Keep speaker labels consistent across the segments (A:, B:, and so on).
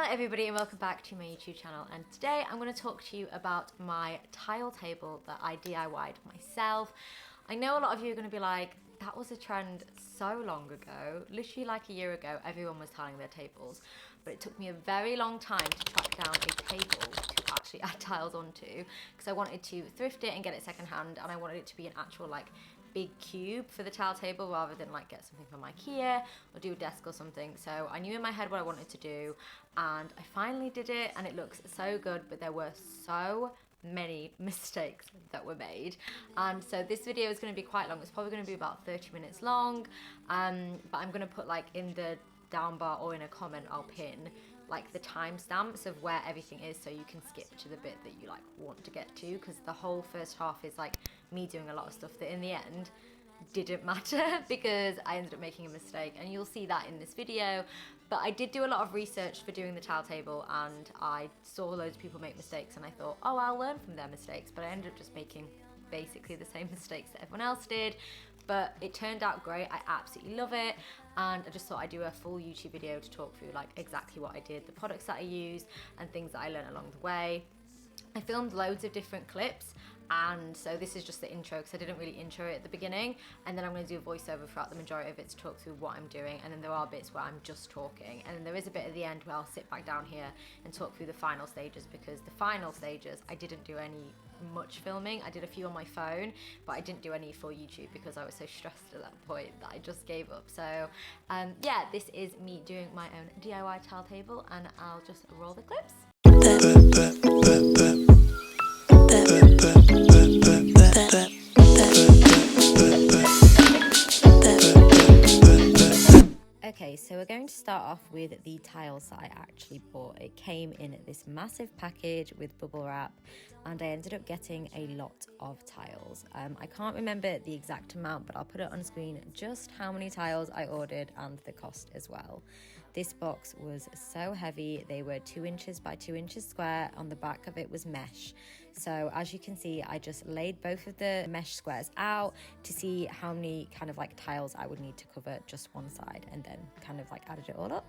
A: Hello everybody and welcome back to my YouTube channel, and today I'm going to talk to you about my tile table that I DIY'd myself. I know a lot of you are going to be like, that was a trend so long ago, literally like a year ago everyone was tiling their tables, but it took me a very long time to track down a table to actually add tiles onto, because I wanted to thrift it and get it secondhand, and I wanted it to be an actual like big cube for the tile table rather than like get something from IKEA or do a desk or something. So I knew in my head what I wanted to do, and I finally did it, and it looks so good, but there were so many mistakes that were made, and so this video is going to be quite long. It's probably going to be about 30 minutes long, but I'm going to put like in the down bar or in a comment I'll pin like the timestamps of where everything is, so you can skip to the bit that you like want to get to, because the whole first half is like me doing a lot of stuff that in the end didn't matter because I ended up making a mistake, and you'll see that in this video. But I did do a lot of research for doing the tile table, and I saw loads of people make mistakes, and I thought, oh, I'll learn from their mistakes, but I ended up just making basically the same mistakes that everyone else did. But it turned out great. I absolutely love it, and I just thought I'd do a full YouTube video to talk through like exactly what I did, the products that I used, and things that I learned along the way. I filmed loads of different clips, and so this is just the intro because I didn't really intro it at the beginning, and then I'm going to do a voiceover throughout the majority of it to talk through what I'm doing, and then there are bits where I'm just talking, and then there is a bit at the end where I'll sit back down here and talk through the final stages, because the final stages I didn't do any much filming. I did a few on my phone, but I didn't do any for YouTube because I was so stressed at that point that I just gave up. So yeah, this is me doing my own DIY tile table, and I'll just roll the clips. Okay, so we're going to start off with the tiles that I actually bought. It came in this massive package with bubble wrap, and I ended up getting a lot of tiles. I can't remember the exact amount, but I'll put it on screen just how many tiles I ordered and the cost as well. This box was so heavy. They were 2 inches by 2 inches square. On the back of it was mesh. So as you can see, I just laid both of the mesh squares out to see how many kind of like tiles I would need to cover just one side, and then kind of like added it all up.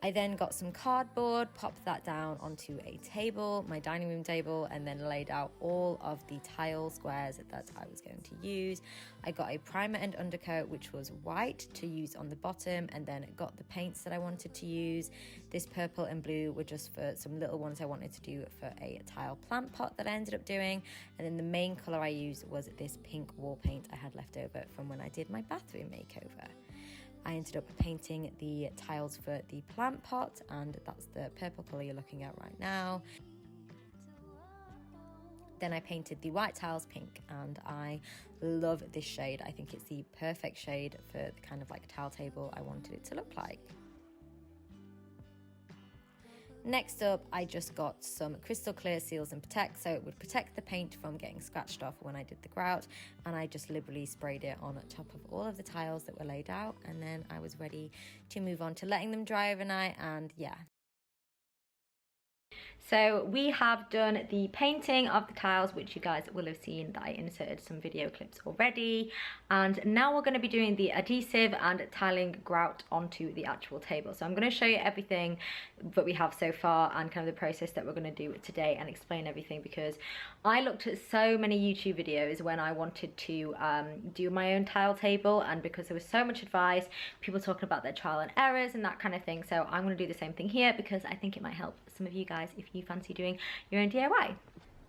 A: I then got some cardboard, popped that down onto a table, my dining room table, and then laid out all of the tile squares that I was going to use. I got a primer and undercoat, which was white, to use on the bottom, and then got the paints that I wanted to use. This purple and blue were just for some little ones I wanted to do for a tile plant pot that I ended up doing, and then the main colour I used was this pink wall paint I had left over from when I did my bathroom makeover. I ended up painting the tiles for the plant pot, and that's the purple colour you're looking at right now. Then I painted the white tiles pink, and I love this shade. I think it's the perfect shade for the kind of like tile table I wanted it to look like. Next up, I just got some crystal clear Seals and Protect, so it would protect the paint from getting scratched off when I did the grout, and I just liberally sprayed it on top of all of the tiles that were laid out, and then I was ready to move on to letting them dry overnight, and yeah. So we have done the painting of the tiles, which you guys will have seen that I inserted some video clips already, and now we're going to be doing the adhesive and tiling grout onto the actual table. So I'm going to show you everything that we have so far and kind of the process that we're going to do today, and explain everything, because I looked at so many YouTube videos when I wanted to do my own tile table, and because there was so much advice, people talking about their trial and errors and that kind of thing. So I'm going to do the same thing here because I think it might help some of you guys if you fancy doing your own DIY.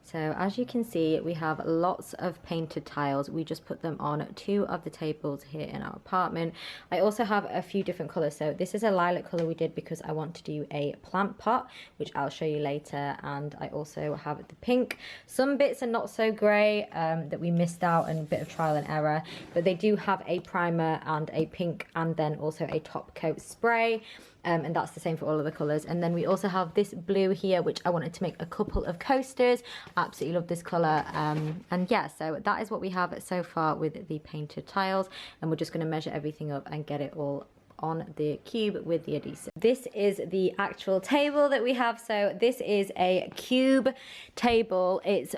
A: So as you can see, we have lots of painted tiles. We just put them on 2 of the tables here in our apartment. I also have a few different colours. So this is a lilac colour we did because I want to do a plant pot, which I'll show you later. And I also have the pink. Some bits are not so grey that we missed out, and a bit of trial and error. But they do have a primer and a pink, and then also a top coat spray. And that's the same for all of the colours. And then we also have this blue here, which I wanted to make a couple of coasters. Absolutely love this colour. And yeah, so that is what we have so far with the painted tiles, and we're just going to measure everything up and get it all on the cube with the adhesive. This is the actual table that we have. So this is a cube table. It's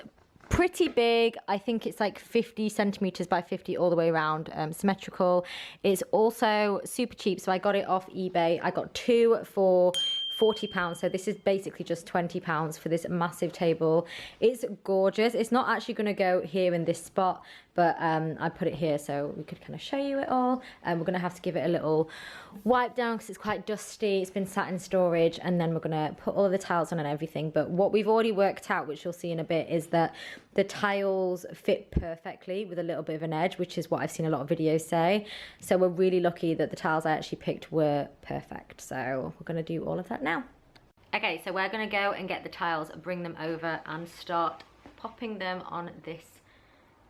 A: pretty big. I think it's like 50 centimeters by 50 all the way around, symmetrical. It's also super cheap, so I got it off eBay. I got 2 for £40. So this is basically just £20 for this massive table. It's gorgeous. It's not actually going to go here in this spot, but I put it here so we could kind of show you it all. And we're going to have to give it a little wipe down because it's quite dusty. It's been sat in storage, and then we're going to put all of the tiles on and everything. But what we've already worked out, which you'll see in a bit, is that the tiles fit perfectly with a little bit of an edge, which is what I've seen a lot of videos say. So we're really lucky that the tiles I actually picked were perfect. So we're going to do all of that now. Okay, so we're going to go and get the tiles, bring them over and start popping them on this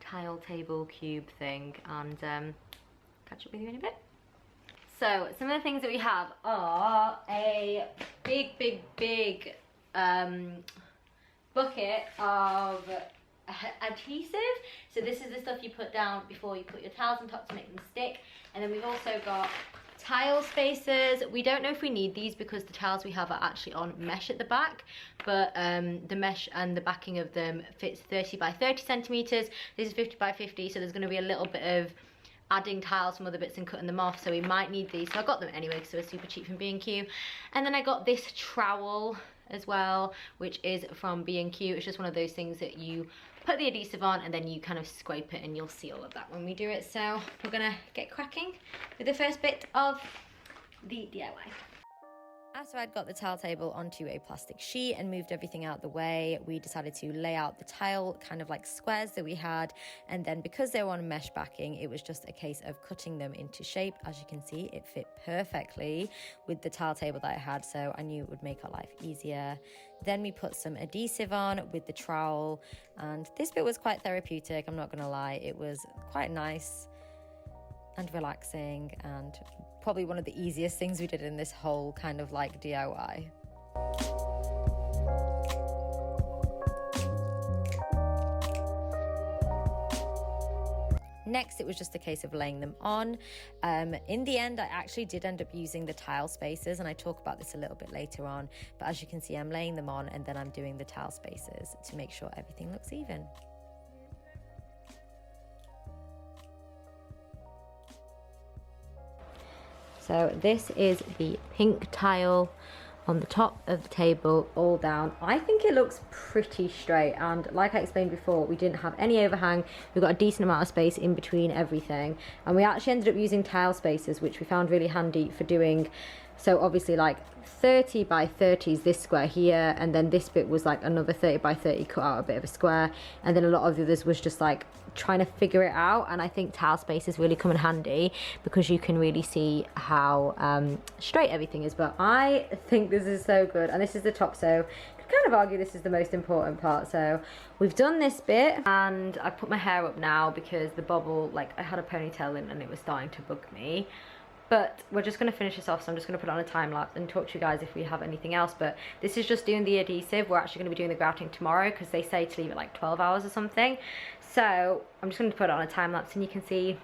A: tile table cube thing, and catch up with you in a bit. So some of the things that we have are a big bucket of adhesive. So this is the stuff you put down before you put your tiles on top to make them stick. And then we've also got tile spacers. We don't know if we need these because the tiles we have are actually on mesh at the back, but the mesh and the backing of them fits 30 by 30 centimeters. This is 50 by 50, so there's going to be a little bit of adding tiles from other bits and cutting them off, so we might need these. So I got them anyway because they were super cheap from B&Q. And then I got this trowel as well, which is from B&Q. It's just one of those things that you put the adhesive on and then you kind of scrape it, and you'll see all of that when we do it. So we're gonna get cracking with the first bit of the DIY. After I'd got the tile table onto a plastic sheet and moved everything out the way, we decided to lay out the tile kind of like squares that we had, and then because they were on mesh backing, it was just a case of cutting them into shape. As you can see, it fit perfectly with the tile table that I had, so I knew it would make our life easier. Then we put some adhesive on with the trowel, and this bit was quite therapeutic, I'm not gonna lie. It was quite nice and relaxing, and probably one of the easiest things we did in this whole kind of like DIY. Next, it was just a case of laying them on. In the end, I actually did end up using the tile spacers, and I talk about this a little bit later on, but as you can see, I'm laying them on and then I'm doing the tile spacers to make sure everything looks even. So this is the pink tile on the top of the table, all down. I think it looks pretty straight, and like I explained before, we didn't have any overhang. We've got a decent amount of space in between everything, and we actually ended up using tile spacers, which we found really handy for doing. So obviously like 30 by 30 is this square here, and then this bit was like another 30 by 30 cut out a bit of a square, and then a lot of the others was just like trying to figure it out. And I think tile spacers really come in handy because you can really see how straight everything is. But I think this is so good, and this is the top, so you could kind of argue this is the most important part. So we've done this bit, and I put my hair up now because the bobble, like I had a ponytail in and it was starting to bug me. But we're just going to finish this off, so I'm just going to put it on a time lapse and talk to you guys if we have anything else. But this is just doing the adhesive. We're actually going to be doing the grouting tomorrow because they say to leave it like 12 hours or something. So I'm just going to put it on a time lapse, and you can see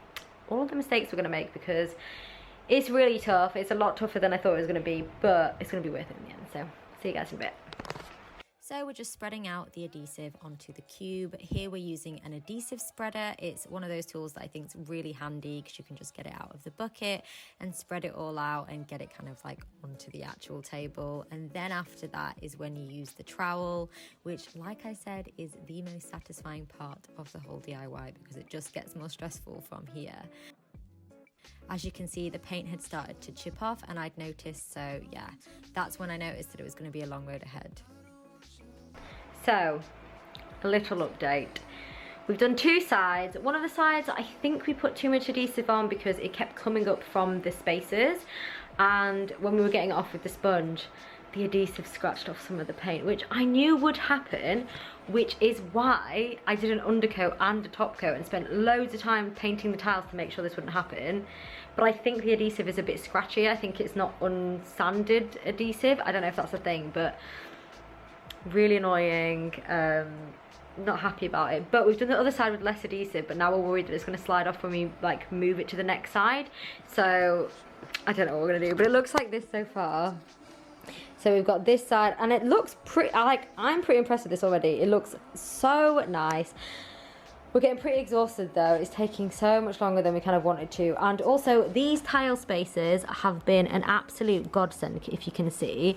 A: all of the mistakes we're going to make because it's really tough. It's a lot tougher than I thought it was going to be, but it's going to be worth it in the end. So see you guys in a bit. So we're just spreading out the adhesive onto the cube. Here we're using an adhesive spreader. It's one of those tools that I think is really handy because you can just get it out of the bucket and spread it all out and get it kind of like onto the actual table. And then after that is when you use the trowel, which, like I said, is the most satisfying part of the whole DIY because it just gets more stressful from here. As you can see, the paint had started to chip off and I'd noticed, so yeah, that's when I noticed that it was going to be a long road ahead. So, a little update. We've done two sides. One of the sides, I think we put too much adhesive on because it kept coming up from the spacers, and when we were getting it off with the sponge, the adhesive scratched off some of the paint, which I knew would happen, which is why I did an undercoat and a top coat and spent loads of time painting the tiles to make sure this wouldn't happen. But I think the adhesive is a bit scratchy. I think it's not unsanded adhesive. I don't know if that's a thing, but really annoying. Not happy about it. But we've done the other side with less adhesive, but now we're worried that it's going to slide off when we like move it to the next side. So I don't know what we're going to do, but it looks like this so far. So we've got this side, and it looks pretty, I'm pretty impressed with this already. It looks so nice. We're getting pretty exhausted though. It's taking so much longer than we kind of wanted to. And also these tile spaces have been an absolute godsend, if you can see.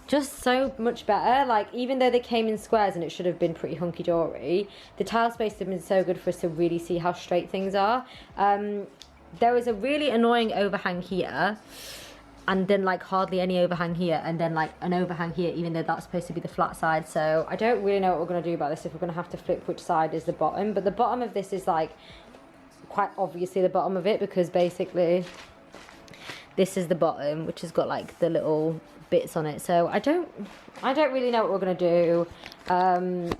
A: Just so much better. Like, even though they came in squares and it should have been pretty hunky-dory, the tile spaces have been so good for us to really see how straight things are. There was a really annoying overhang here, and then like hardly any overhang here, and then like an overhang here, even though that's supposed to be the flat side. So I don't really know what we're going to do about this, if we're going to have to flip which side is the bottom. But the bottom of this is like quite obviously the bottom of it, because basically this is the bottom, which has got like the little bits on it. So I don't really know what we're going to do.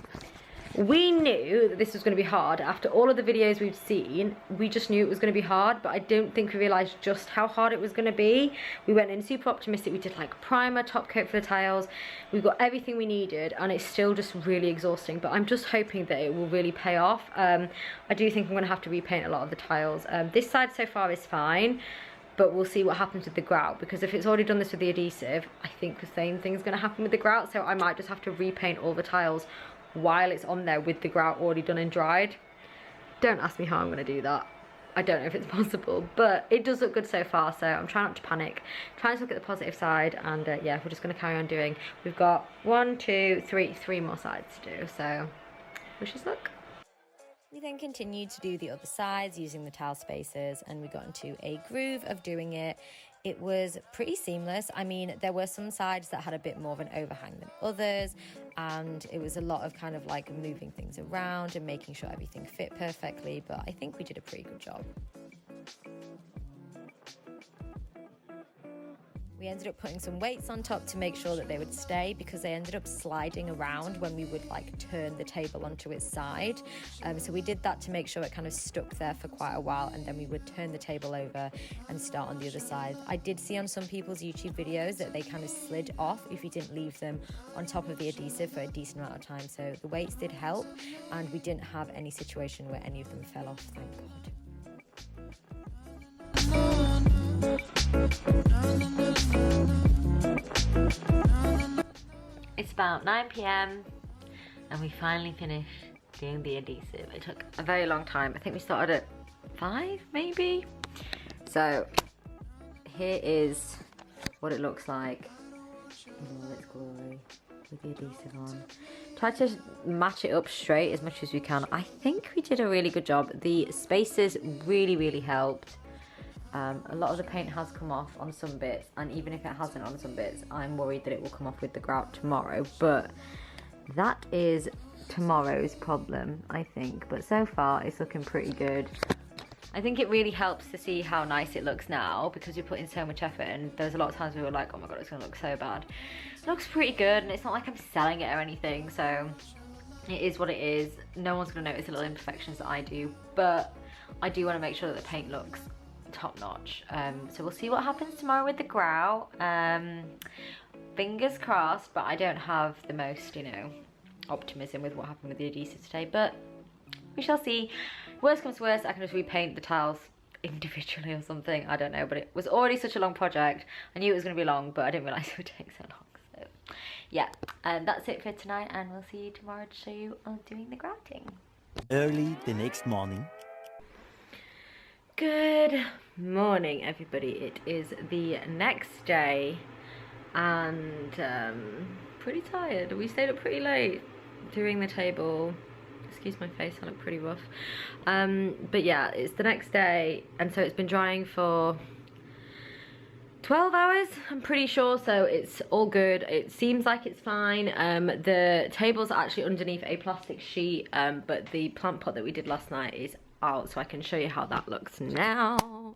A: We knew that this was going to be hard. After all of the videos we've seen, we just knew it was going to be hard, but I don't think we realised just how hard it was going to be. We went in super optimistic. We did like primer, top coat for the tiles. We've got everything we needed, and it's still just really exhausting, but I'm just hoping that it will really pay off. I do think I'm going to have to repaint a lot of the tiles. This side so far is fine, but we'll see what happens with the grout, because if it's already done this with the adhesive, I think the same thing's going to happen with the grout, so I might just have to repaint all the tiles while it's on there with the grout already done and dried. Don't ask me how I'm going to do that. I don't know if it's possible, but it does look good so far, so I'm trying not to panic. Trying to look at the positive side, and yeah, we're just going to carry on doing. We've got 1, 2, 3 more sides to do, so wish us luck. We then continued to do the other sides using the tile spaces, and we got into a groove of doing it. It was pretty seamless. I mean, there were some sides that had a bit more of an overhang than others, and it was a lot of kind of like moving things around and making sure everything fit perfectly, but I think we did a pretty good job. We ended up putting some weights on top to make sure that they would stay, because they ended up sliding around when we would like turn the table onto its side. So we did that to make sure it kind of stuck there for quite a while, and then we would turn the table over and start on the other side. I did see on some people's YouTube videos that they kind of slid off if you didn't leave them on top of the adhesive for a decent amount of time. So the weights did help, and we didn't have any situation where any of them fell off, thank God. It's about 9 PM and we finally finished doing the adhesive. It took a very long time. I think we started at 5 maybe. So here is what it looks like in all its glory with the adhesive on. Try to match it up straight as much as we can. I think we did a really good job. The spaces really helped. A lot of the paint has come off on some bits, and even if it hasn't on some bits, I'm worried that it will come off with the grout tomorrow, but that is tomorrow's problem, I think. But so far it's looking pretty good. I think it really helps to see how nice it looks now, because we put in so much effort, and there's a lot of times we were like, oh my god, it's gonna look so bad. It looks pretty good, and it's not like I'm selling it or anything, so it is what it is. No one's gonna notice the little imperfections that I do, but I do want to make sure that the paint looks top notch. So we'll see what happens tomorrow with the grout. Fingers crossed, but I don't have the most, you know, optimism with what happened with the adhesive today, but we shall see. Worst comes to worst, I can just repaint the tiles individually or something, I don't know, but it was already such a long project. I knew it was going to be long, but I didn't realise it would take so long. So yeah, that's it for tonight, and we'll see you tomorrow to show you on doing the grouting.
B: Early the next morning.
A: Good morning, everybody. It is the next day, and pretty tired. We stayed up pretty late doing the table. Excuse my face, I look pretty rough. But yeah, it's the next day, and so it's been drying for 12 hours, I'm pretty sure, so it's all good. It seems like it's fine. The table's actually underneath a plastic sheet, but the plant pot that we did last night is out, so I can show you how that looks now.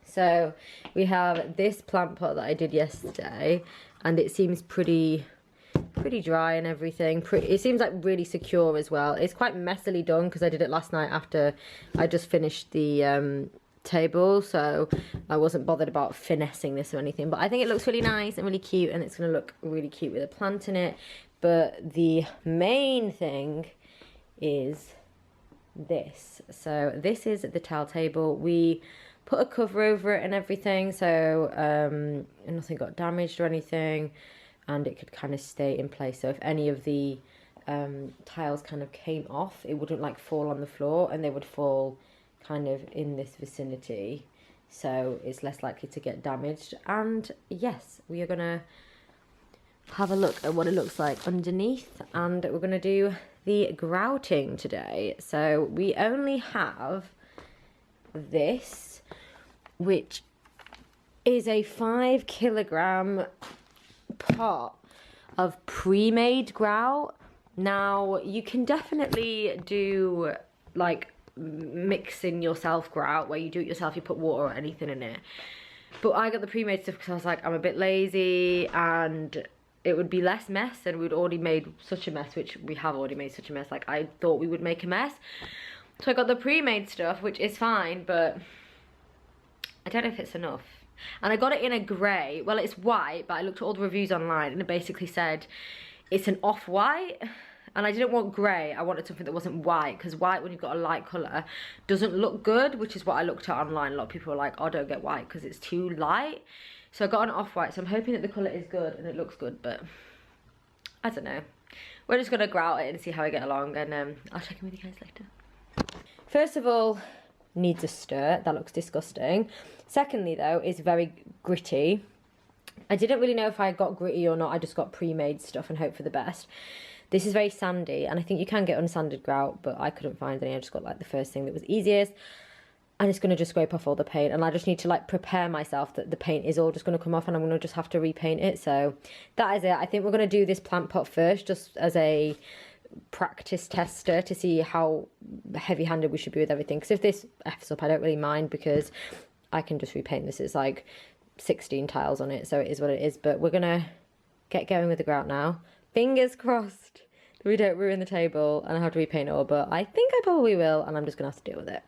A: So we have this plant pot that I did yesterday, and it seems pretty dry and everything. It seems like really secure as well. It's quite messily done because I did it last night after I just finished the table, so I wasn't bothered about finessing this or anything, but I think it looks really nice and really cute, and it's going to look really cute with a plant in it. But the main thing is this. So this is the towel table. We put a cover over it and everything, so nothing got damaged or anything, and it could kind of stay in place. So if any of the
C: tiles kind of came off, it wouldn't like fall on the floor, and they would fall kind of in this vicinity, so it's less likely to get damaged. And yes, we are gonna have a look at what it looks like underneath, and we're gonna do the grouting today. So we only have this, which is a 5 kilogram pot of pre-made grout. Now you can definitely do like mixing yourself grout, where you do it yourself, you put water or anything in it, but I got the pre-made stuff because I was like, I'm a bit lazy and it would be less mess, and we'd already made such a mess, which we have already made such a mess, like I thought we would make a mess. So I got the pre-made stuff, which is fine, but I don't know if it's enough. And I got it in a grey. Well, it's white, but I looked at all the reviews online and it basically said it's an off-white. And I didn't want grey, I wanted something that wasn't white, because white, when you've got a light colour, doesn't look good, which is what I looked at online. A lot of people were like, oh, don't get white because it's too light. So I got an off-white, so I'm hoping that the colour is good and it looks good, but I don't know. We're just going to grout it and see how I get along, and I'll check in with you guys later. First of all, needs a stir. That looks disgusting. Secondly, though, is very gritty. I didn't really know if I got gritty or not. I just got pre-made stuff and hope for the best. This is very sandy, and I think you can get unsanded grout, but I couldn't find any. I just got like the first thing that was easiest. And it's going to just scrape off all the paint, and I just need to like prepare myself that the paint is all just going to come off, and I'm going to just have to repaint it. So that is it. I think we're going to do this plant pot first, just as a practice tester to see how heavy-handed we should be with everything, because if this F's up, I don't really mind, because I can just repaint this. It's like 16 tiles on it, so it is what it is. But we're gonna get going with the grout now. Fingers crossed that we don't ruin the table and I have to repaint it all, but I think I probably will, and I'm just gonna have to deal with it.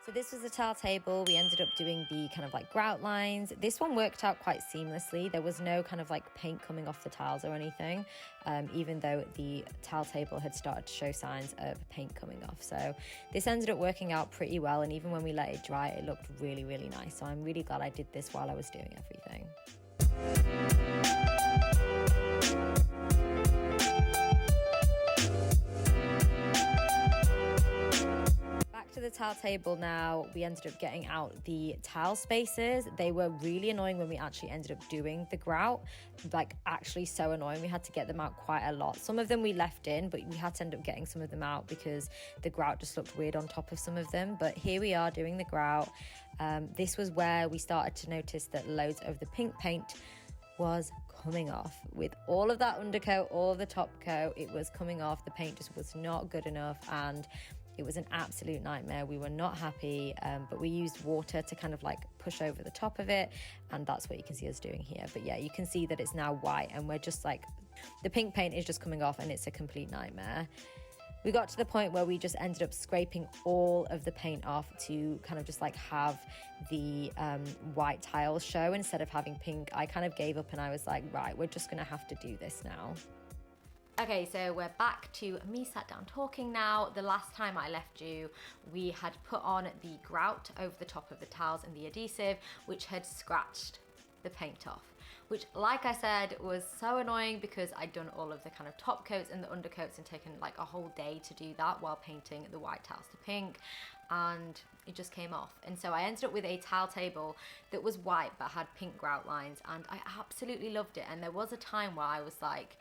A: So this was the tile table. We ended up doing the kind of like grout lines. This one worked out quite seamlessly. There was no kind of like paint coming off the tiles or anything, even though the tile table had started to show signs of paint coming off. So this ended up working out pretty well, and even when we let it dry, it looked really, really nice. So I'm really glad I did this while I was doing everything. To the tile table now. We ended up getting out the tile spaces. They were really annoying when we actually ended up doing the grout, like actually so annoying. We had to get them out quite a lot. Some of them we left in, but we had to end up getting some of them out because the grout just looked weird on top of some of them. But here we are doing the grout. This was where we started to notice that loads of the pink paint was coming off. With all of that undercoat, all of the top coat, it was coming off. The paint just was not good enough, and it was an absolute nightmare. We were not happy, but we used water to kind of like push over the top of it, and that's what you can see us doing here. But yeah, you can see that it's now white, and we're just like, the pink paint is just coming off, and it's a complete nightmare. We got to the point where we just ended up scraping all of the paint off to kind of just like have the white tiles show instead of having pink. I kind of gave up, and I was like, right, we're just gonna have to do this now. Okay, so we're back to me sat down talking now. The last time I left you, we had put on the grout over the top of the tiles and the adhesive, which had scratched the paint off, which, like I said, was so annoying because I'd done all of the kind of top coats and the undercoats and taken like a whole day to do that while painting the white tiles to pink, and it just came off. And so I ended up with a tile table that was white but had pink grout lines, and I absolutely loved it. And there was a time where I was like,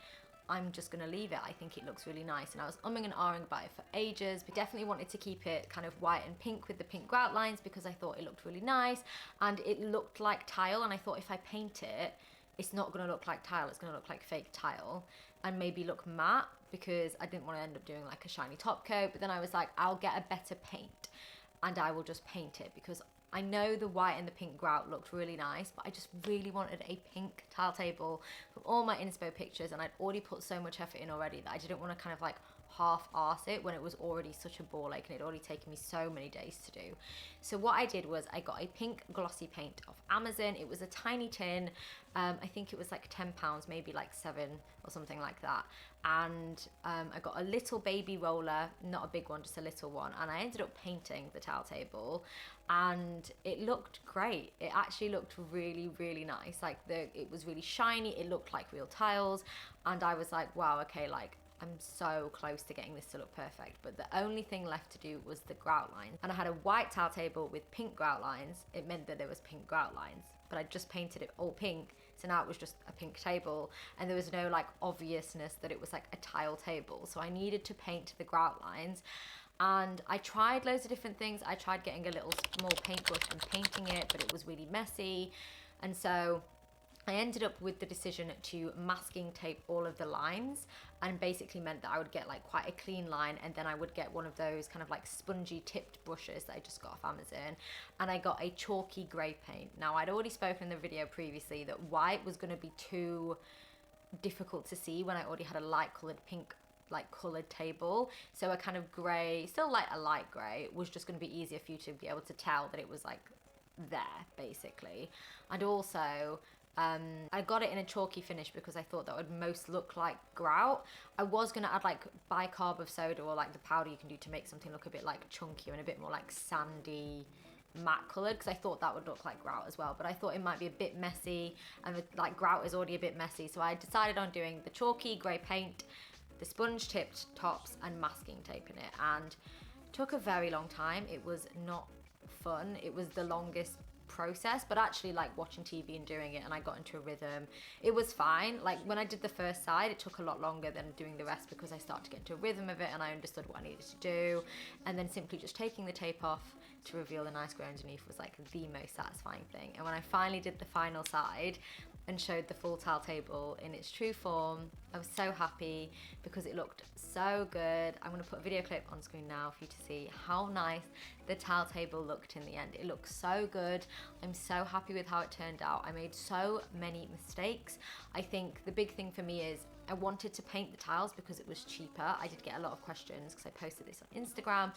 A: I'm just gonna leave it. I think it looks really nice. And I was umming and ahhing about it for ages, but definitely wanted to keep it kind of white and pink with the pink grout lines because I thought it looked really nice and it looked like tile. And I thought if I paint it, it's not gonna look like tile, it's gonna look like fake tile and maybe look matte, because I didn't want to end up doing like a shiny top coat. But then I was like, I'll get a better paint and I will just paint it, because I know the white and the pink grout looked really nice, but I just really wanted a pink tile table from all my inspo pictures, and I'd already put so much effort in already that I didn't want to kind of like half-arse it when it was already such a ball ache and it had already taken me so many days to do. So what I did was I got a pink glossy paint off Amazon. It was a tiny tin. I think it was like £10, maybe like 7 or something like that. And I got a little baby roller, not a big one, just a little one. And I ended up painting the towel table and it looked great. It actually looked really, really nice. Like it was really shiny. It looked like real tiles. And I was like, wow, okay, like I'm so close to getting this to look perfect. But the only thing left to do was the grout lines. And I had a white towel table with pink grout lines. It meant that there was pink grout lines, but I just painted it all pink. So now it was just a pink table and there was no like obviousness that it was like a tile table. So I needed to paint the grout lines. And I tried loads of different things. I tried getting a little small paintbrush and painting it, but it was really messy. And so I ended up with the decision to masking tape all of the lines, and basically meant that I would get like quite a clean line, and then I would get one of those kind of like spongy tipped brushes that I just got off Amazon, and I got a chalky grey paint. Now I'd already spoken in the video previously that white was going to be too difficult to see when I already had a light coloured pink like coloured table, so a kind of grey, still like a light grey, was just going to be easier for you to be able to tell that it was like there basically. And also I got it in a chalky finish because I thought that would most look like grout. I was going to add like bicarb of soda, or like the powder you can do to make something look a bit like chunkier and a bit more like sandy matte coloured, because I thought that would look like grout as well, but I thought it might be a bit messy, and like grout is already a bit messy, so I decided on doing the chalky grey paint, the sponge tipped tops, and masking tape in it. And it took a very long time. It was not fun. It was the longest process, but actually like watching TV and doing it, and I got into a rhythm. It was fine. Like when I did the first side, it took a lot longer than doing the rest because I started to get into a rhythm of it and I understood what I needed to do. And then simply just taking the tape off to reveal the nice grey underneath was like the most satisfying thing. And when I finally did the final side and showed the full towel table in its true form, I was so happy because it looked so good. I'm going to put a video clip on screen now for you to see how nice the towel table looked in the end. It looked so good. I'm so happy with how it turned out. I made so many mistakes. I think the big thing for me is I wanted to paint the tiles because it was cheaper. I did get a lot of questions because I posted this on Instagram,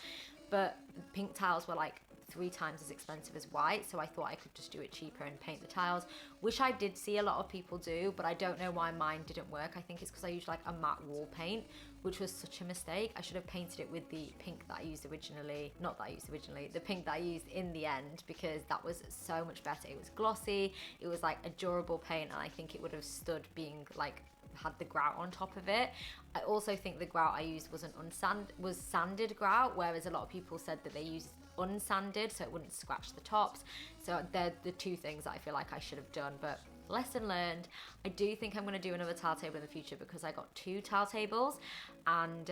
A: but pink tiles were like 3 times as expensive as white, so I thought I could just do it cheaper and paint the tiles, which I did see a lot of people do, but I don't know why mine didn't work. I think it's because I used like a matte wall paint, which was such a mistake. I should have painted it with the pink that I used originally, not that I used originally, the pink that I used in the end, because that was so much better. It was glossy, it was like a durable paint, and I think it would have stood being like had the grout on top of it. I also think the grout I used was sanded grout, whereas a lot of people said that they used unsanded so it wouldn't scratch the tops. So they're the 2 things that I feel like I should have done, but lesson learned. I do think I'm going to do another towel table in the future because I got 2 towel tables, and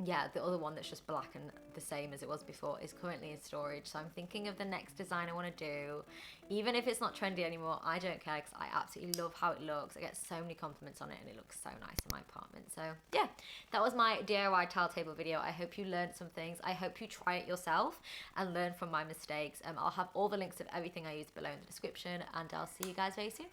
A: yeah, the other one that's just black and the same as it was before is currently in storage. So I'm thinking of the next design I want to do. Even if it's not trendy anymore, I don't care because I absolutely love how it looks. I get so many compliments on it and it looks so nice in my apartment. So yeah, that was my DIY towel table video. I hope you learned some things. I hope you try it yourself and learn from my mistakes. I'll have all the links of everything I used below in the description, and I'll see you guys very soon.